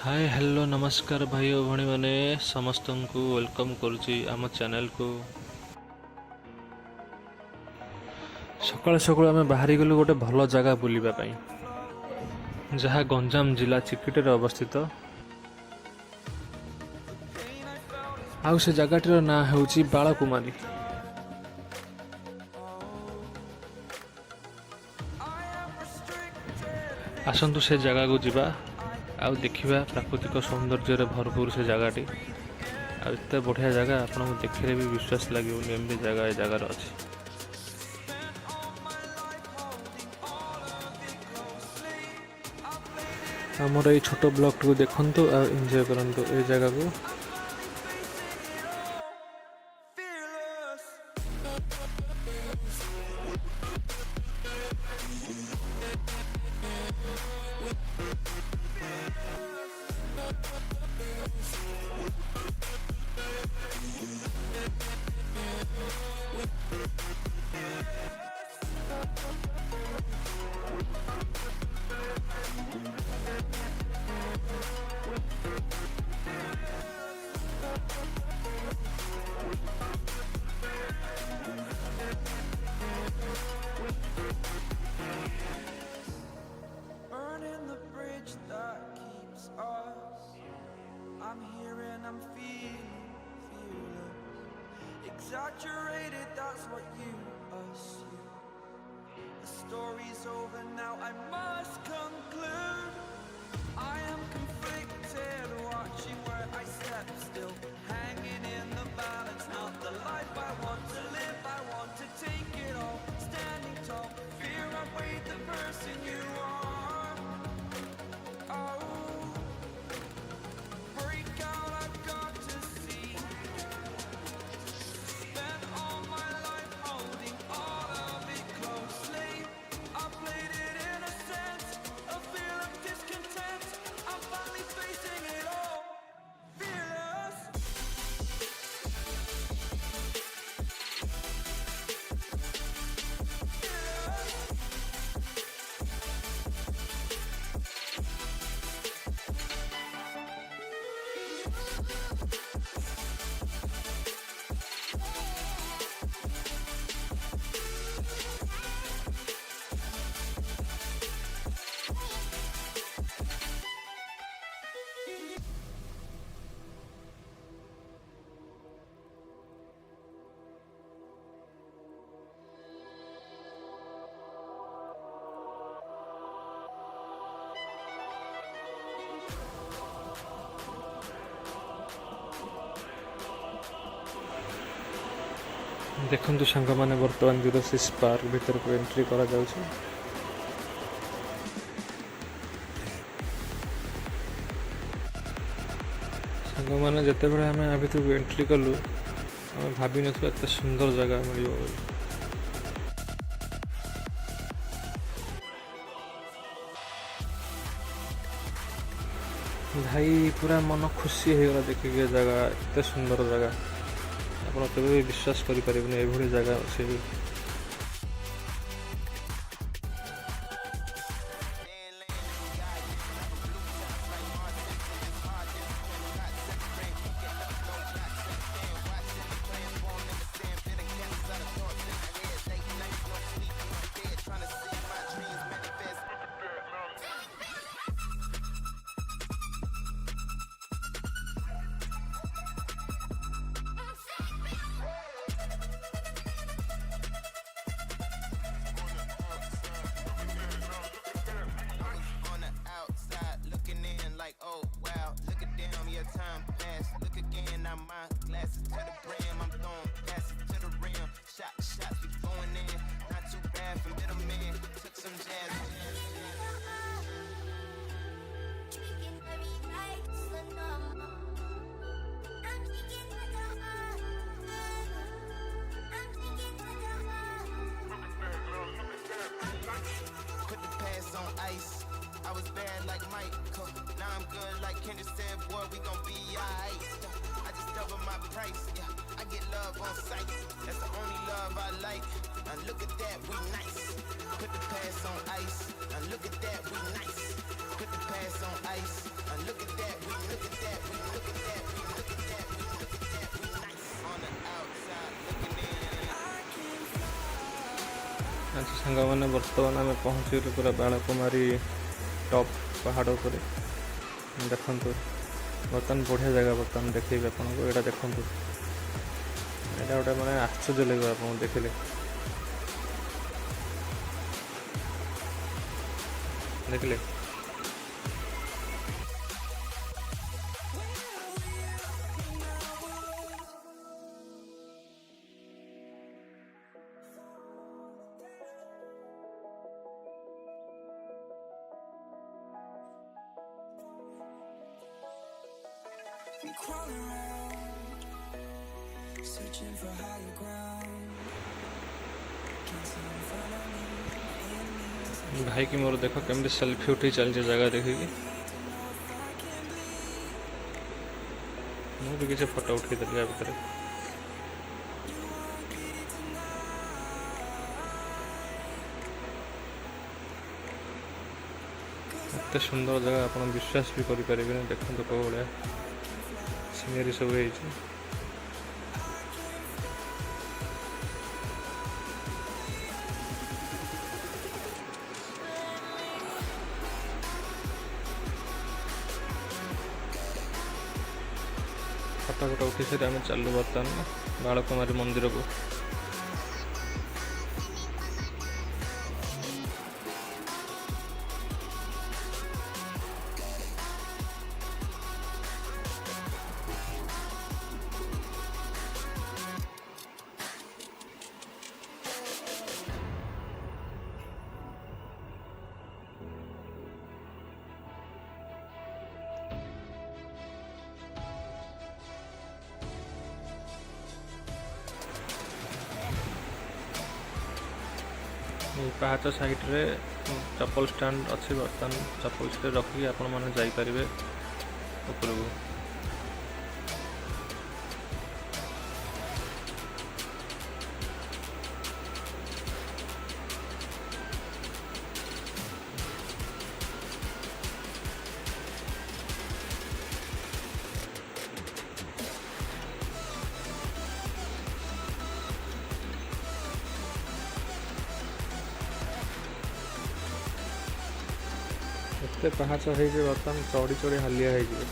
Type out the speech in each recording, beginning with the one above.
Hi hello नमस्कार भाई और भणी मैंने समस्त को वेलकम करुच्ची आम चैनल को। सकाल सकाल आम बाहरी गलु गोटे भल जगह बुलवाई जहाँ गंजाम जिला चिकिटे अवस्थित। आउ से जगटर ना हूँ बालकुमारी। आसतु से जगह को जीवा आउ देखिबा प्राकृतिक सौंदर्य भरपूर से जगहटी आते बढ़िया जगह आपको देखने भी विश्वास लगे एमती जगह ए जगार अच्छी। आमर ये छोट ब्लॉग को देखु और एंजॉय करंतु ए जगह को। Burning the bridge that keeps us. I'm here and I'm fearless. Exaggerated, that's what you assume. The story's over now, I must conclude. I am conflicted, watching where I step still, hanging in the balance. Not the life I want to live, I want to take it all. Standing tall, fear outweighed the person you are. Oh, break out, I've got to see. Spent all my life holding all of it closely. I played it in a sense, a feel of discontent. I'm finally facing it all, fearless. देखु सांग मैंने बर्तमान जुरासिस park भीतर को entry करा जाउछि। सांग मैंने जिते बड़े आम आ भर को एंट्री कलु आम भावी नथिबा एत सुंदर जगह मिलियो बोली। भाई पूरा मन खुशी हो गला देखिए जगह एत सुंदर जगह आप केवे विश्वास करें ये जगह से भी। Oh wow, look at them, yeah, time passed. Look again, now my glasses to the brim. I'm throwing passes to the rim. Shots be going in. Not too bad for middlemen. Took some jazz. Put the past on ice. I was bad like Michael. Now I'm good like Kendrick said, boy, we gon' be alright. I just double my price, yeah. I get love on sight. That's the only love I like. Now look at that, we nice. Put the past on ice. Now look at that, we nice. Put the past on ice. Now ଆଚ୍ଛା ସାଙ୍ଗମାନେ, ବର୍ତ୍ତମାନ ଆମେ ପହଞ୍ଚିଗଲୁ ପୁରା Balakumari top ପାହାଡ଼ ଉପରେ। ଦେଖନ୍ତୁ ବର୍ତ୍ତମାନ ବଢ଼ିଆ ଜାଗା, ବର୍ତ୍ତମାନ ଦେଖେଇବି ଆପଣଙ୍କୁ। ଏଇଟା ଦେଖନ୍ତୁ, ଏଇଟା ଗୋଟେ ମାନେ ଆଶ୍ଚର୍ଯ୍ୟ ଲାଗିବ ଆପଣଙ୍କୁ ଦେଖିଲେ। ଦେଖିଲେ I'm crawling around, searching for higher ground. Can't see in front of me, enemies. ଭାଇକି ମୋର ଦେଖ କେମିତି ସେଲ୍ଫି ଉଠେଇ ଚାଲିଛି ଜାଗା ଦେଖିକି। ମୁଁ ବି କିଛି ଫଟୋ ଉଠେଇଦେଲି ୟା ଭିତରେ। ଏତେ ସୁନ୍ଦର ଜାଗା ଆପଣ ବିଶ୍ୱାସ ବି କରିପାରିବେନି। ଦେଖନ୍ତୁ କେଉଁ ଭଳିଆ ସିନେରୀ ସବୁ ହେଇଛି। ଫଟୋ ଉଠି ସାରି ଆମେ ଚାଲୁ ବର୍ତ୍ତମାନ ବାଳକୁମାରୀ ମନ୍ଦିରକୁ। এই ପାହାଚ ସାଇଡ଼୍ରେ ଚପଲ ଷ୍ଟାଣ୍ଡ ଅଛି। ବର୍ତ୍ତମାନ ଚପଲ ସେଠି ରଖିକି ଆପଣମାନେ ଯାଇପାରିବେ ଉପରକୁ। ଏତେ ପାହାଚ ହେଇଛି, ବର୍ତ୍ତମାନ ଚଢ଼ି ଚଢ଼ି ହାଲିଆ ହେଇଯିବେ।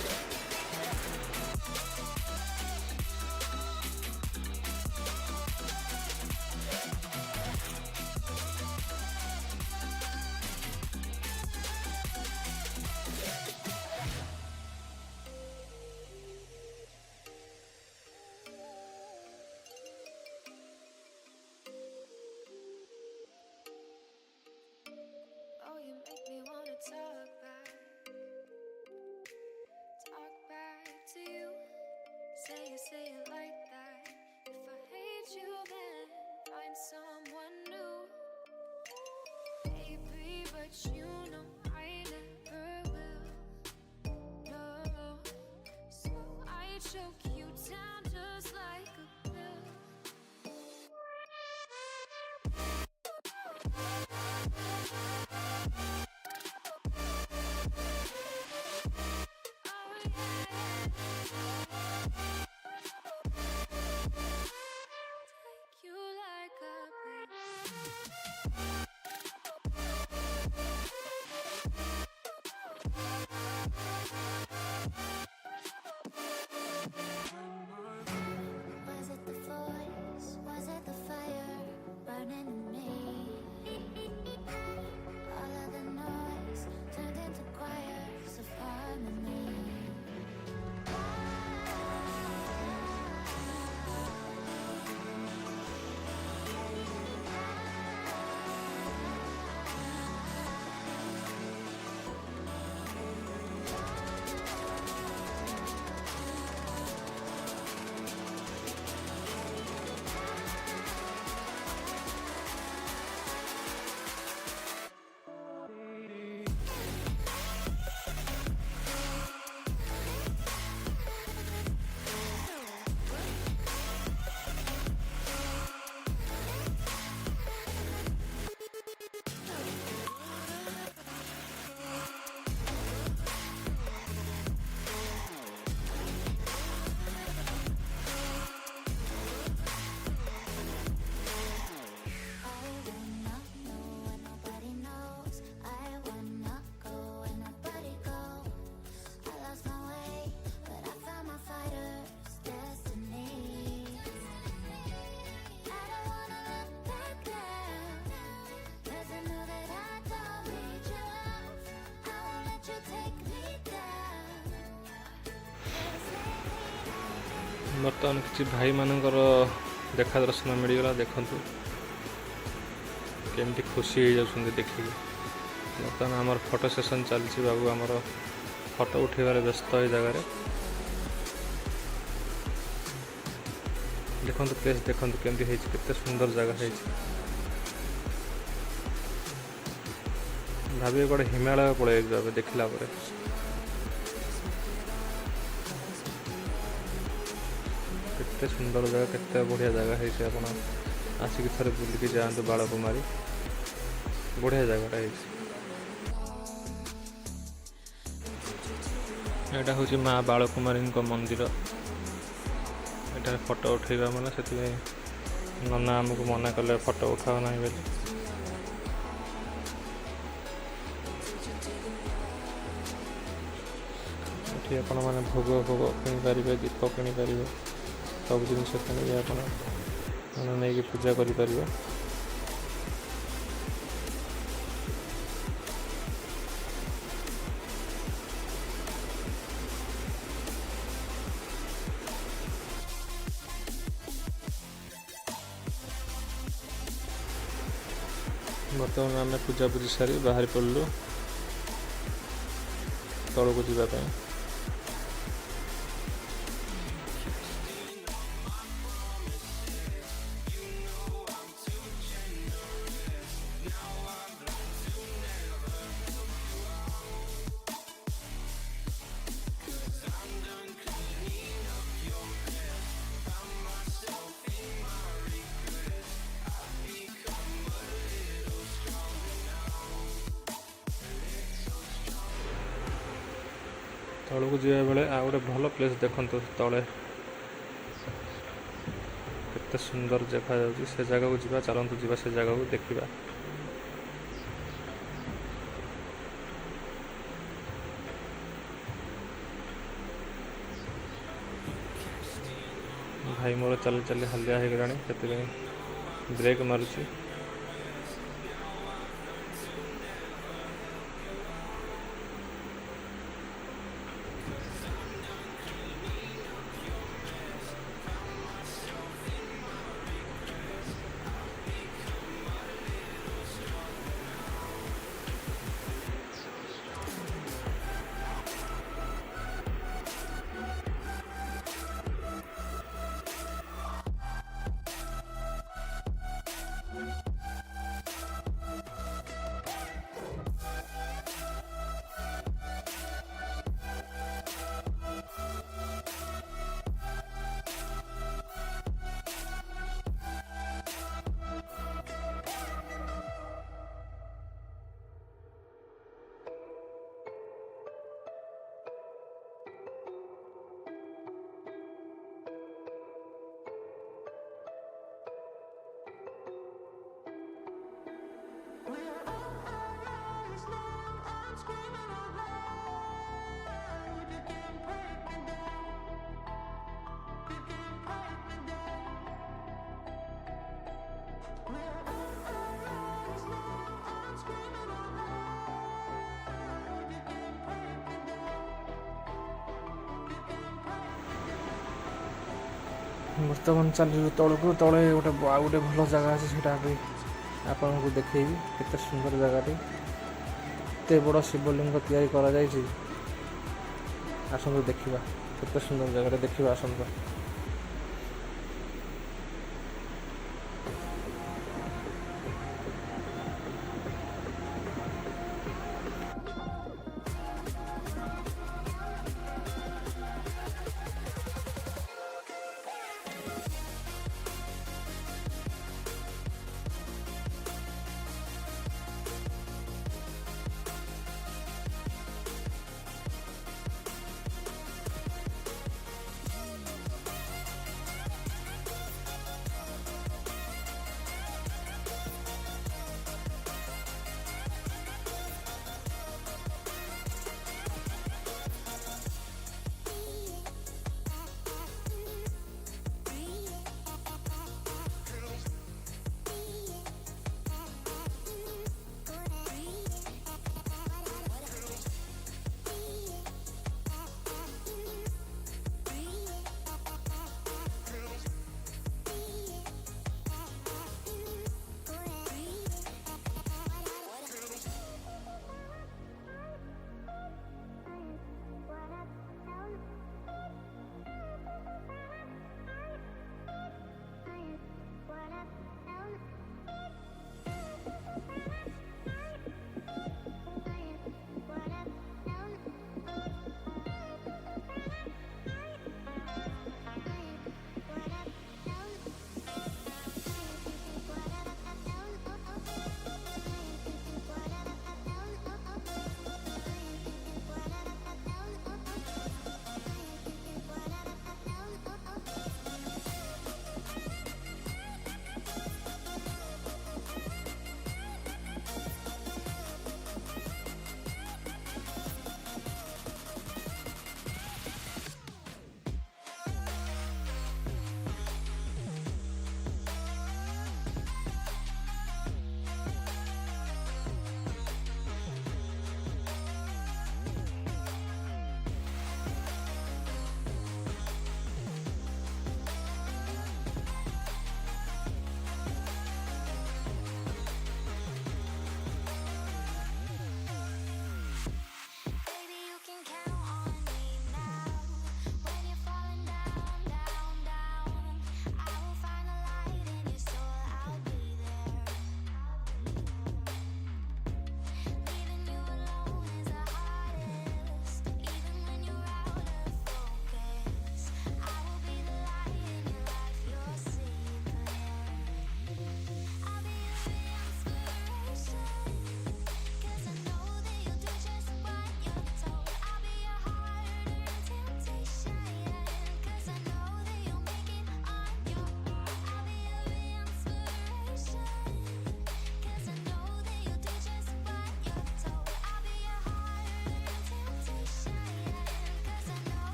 Oh, you make me wanna talk back to you. Say it like that. If I hate you, then find someone new. Baby, but you know I never will. No, so I choke you down just like a pill. Take you like a pill. ବର୍ତ୍ତମାନ କିଛି ଭାଇମାନଙ୍କର ଦେଖା ଦର୍ଶନ ମିଳିଗଲା। ଦେଖନ୍ତୁ କେମିତି ଖୁସି ହେଇଯାଉଛନ୍ତି ଦେଖିକି। ବର୍ତ୍ତମାନ ଆମର ଫଟୋ ସେସନ୍ ଚାଲିଛି। ବାବୁ ଆମର ଫଟୋ ଉଠାଇବାରେ ବ୍ୟସ୍ତ ଏ ଜାଗାରେ। ଦେଖନ୍ତୁ ପ୍ଲେସ୍ ଦେଖନ୍ତୁ କେମିତି ହେଇଛି, କେତେ ସୁନ୍ଦର ଜାଗା ହେଇଛି। ଭାବିବେ ଗୋଟେ ହିମାଳୟ ପଳେଇ ଯିବା ଦେଖିଲା ପରେ। କେତେ ସୁନ୍ଦର ଜାଗା, କେତେ ବଢ଼ିଆ ଜାଗା ହେଇଛି। ଆପଣ ଆସିକି ଥରେ ବୁଲିକି ଯାଆନ୍ତୁ ବାଳକୁମାରୀ, ବଢ଼ିଆ ଜାଗାଟା ହେଇଛି। ଏଇଟା ହେଉଛି ମା ବାଳକୁମାରୀଙ୍କ ମନ୍ଦିର। ଏଠାରେ ଫଟୋ ଉଠାଇବା ମାନେ, ସେଥିପାଇଁ ନନା ଆମକୁ ମନା କଲେ ଫଟୋ ଉଠାଅ ନାହିଁ ବୋଲି। ଏଠି ଆପଣମାନେ ଭୋଗ କିଣିପାରିବେ, ଦୀପ କିଣିପାରିବେ, ସବୁ ଜିନିଷ କିଣିକି ଆପଣ ନେଇକି ପୂଜା କରିପାରିବେ। ବର୍ତ୍ତମାନ ଆମେ ପୂଜାପୂଜି ସାରି ବାହାରି ପଡ଼ିଲୁ ତଳକୁ ଯିବା ପାଇଁ। ତଳକୁ ଯିବା ବେଳେ ଆଉ ଗୋଟେ ଭଲ ପ୍ଲେସ୍ ଦେଖନ୍ତୁ, ତଳେ କେତେ ସୁନ୍ଦର ଦେଖାଯାଉଛି। ସେ ଜାଗାକୁ ଯିବା, ଚାଲନ୍ତୁ ଯିବା ସେ ଜାଗାକୁ ଦେଖିବା। ଭାଇ ମୋର ଚାଲି ଚାଲି ହାଲିଆ ହେଇଗଲାଣି, ସେଥିପାଇଁ ବ୍ରେକ୍ ମାରୁଛି। ବର୍ତ୍ତମାନ ଚାଲିଲୁ ତଳକୁ। ତଳେ ଆଉ ଗୋଟେ ଭଲ ଜାଗା ଅଛି, ସେଇଟା ବି ଆପଣଙ୍କୁ ଦେଖେଇବି। କେତେ ସୁନ୍ଦର ଜାଗାଟି, ଏତେ ବଡ଼ ଶିବଲିଙ୍ଗ ତିଆରି କରାଯାଇଛି। ଆସନ୍ତୁ ଦେଖିବା, କେତେ ସୁନ୍ଦର ଜାଗାଟା ଦେଖିବା, ଆସନ୍ତୁ।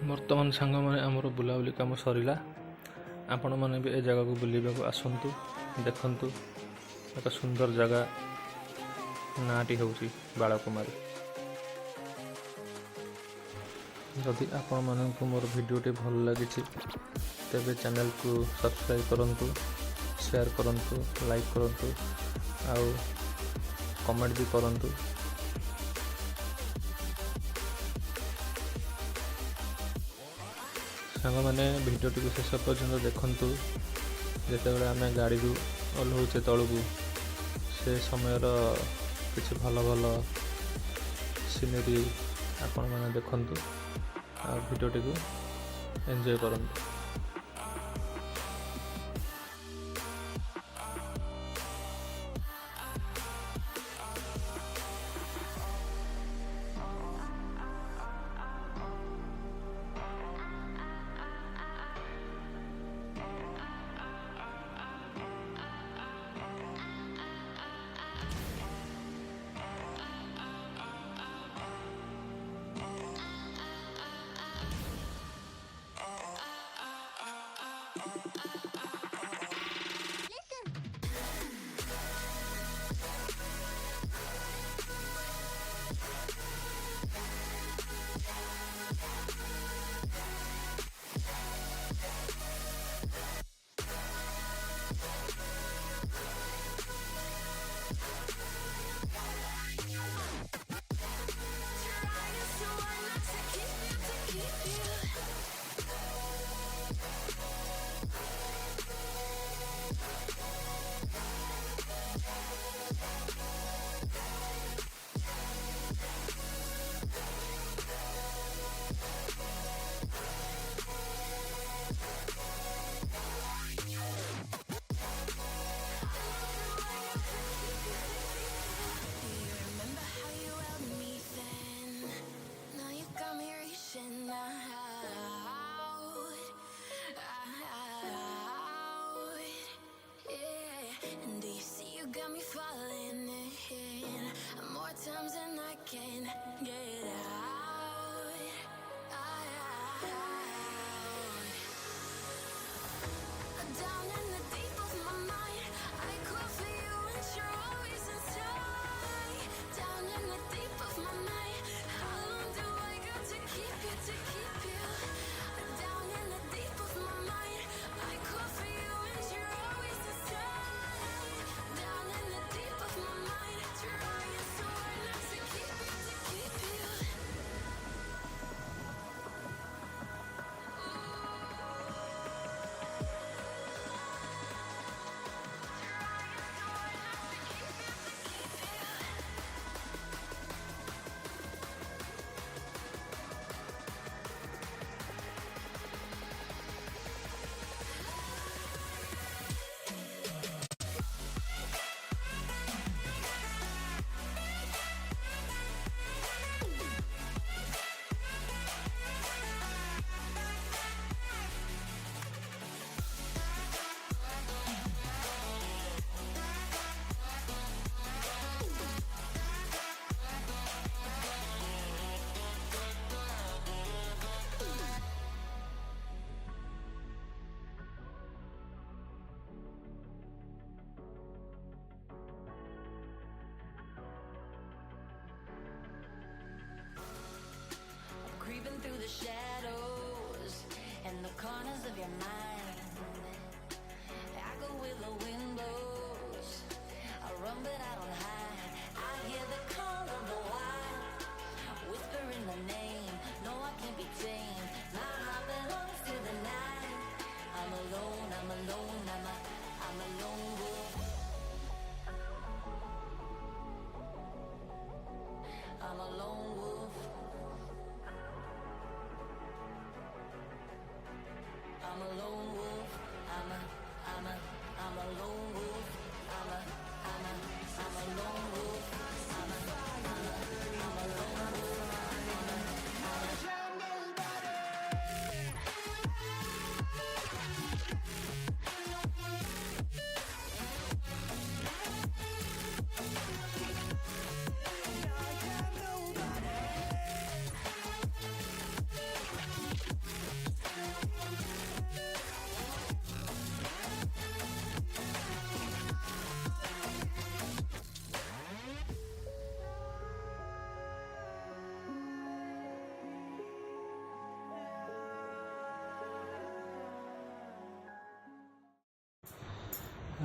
ବର୍ତ୍ତମାନ ସାଙ୍ଗମାନେ ଆମର ବୁଲାବୁଲି କାମ ସରିଲା। ଆପଣମାନେ ବି ଏ ଜାଗାକୁ ବୁଲିବାକୁ ଆସନ୍ତୁ, ଦେଖନ୍ତୁ। ଏକ ସୁନ୍ଦର ଜାଗା, ନାଁଟି ହେଉଛି ବାଳକୁମାରୀ। ଯଦି ଆପଣମାନଙ୍କୁ ମୋର ଭିଡ଼ିଓଟି ଭଲ ଲାଗିଛି ତେବେ ଚ୍ୟାନେଲକୁ ସବସ୍କ୍ରାଇବ୍ କରନ୍ତୁ, ସେୟାର କରନ୍ତୁ, ଲାଇକ୍ କରନ୍ତୁ ଆଉ କମେଣ୍ଟ ବି କରନ୍ତୁ। ସାଙ୍ଗମାନେ ଭିଡ଼ିଓଟିକୁ ଶେଷ ପର୍ଯ୍ୟନ୍ତ ଦେଖନ୍ତୁ। ଯେତେବେଳେ ଆମେ ଗାଡ଼ିରୁ ଓହ୍ଲାଉଛେ ତଳକୁ, ସେ ସମୟର କିଛି ଭଲ ଭଲ ସିନେରୀ ଆପଣମାନେ ଦେଖନ୍ତୁ ଆଉ ଭିଡ଼ିଓଟିକୁ ଏନ୍ଜୟ କରନ୍ତୁ। Got me falling in more times than I can get out. Down in the deep of my mind, I call for you and you're always inside. Down in the deep of my mind, how long do I got to keep you, to keep you? Down in the deep of my mind, I call for you and you're always inside. Down in the deep of my mind, trying so hard not to keep you, to keep you.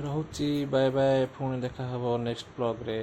ରହୁଛି bye bye, ପୁଣି ଦେଖା ହେବ next ବ୍ଲଗ୍ରେ।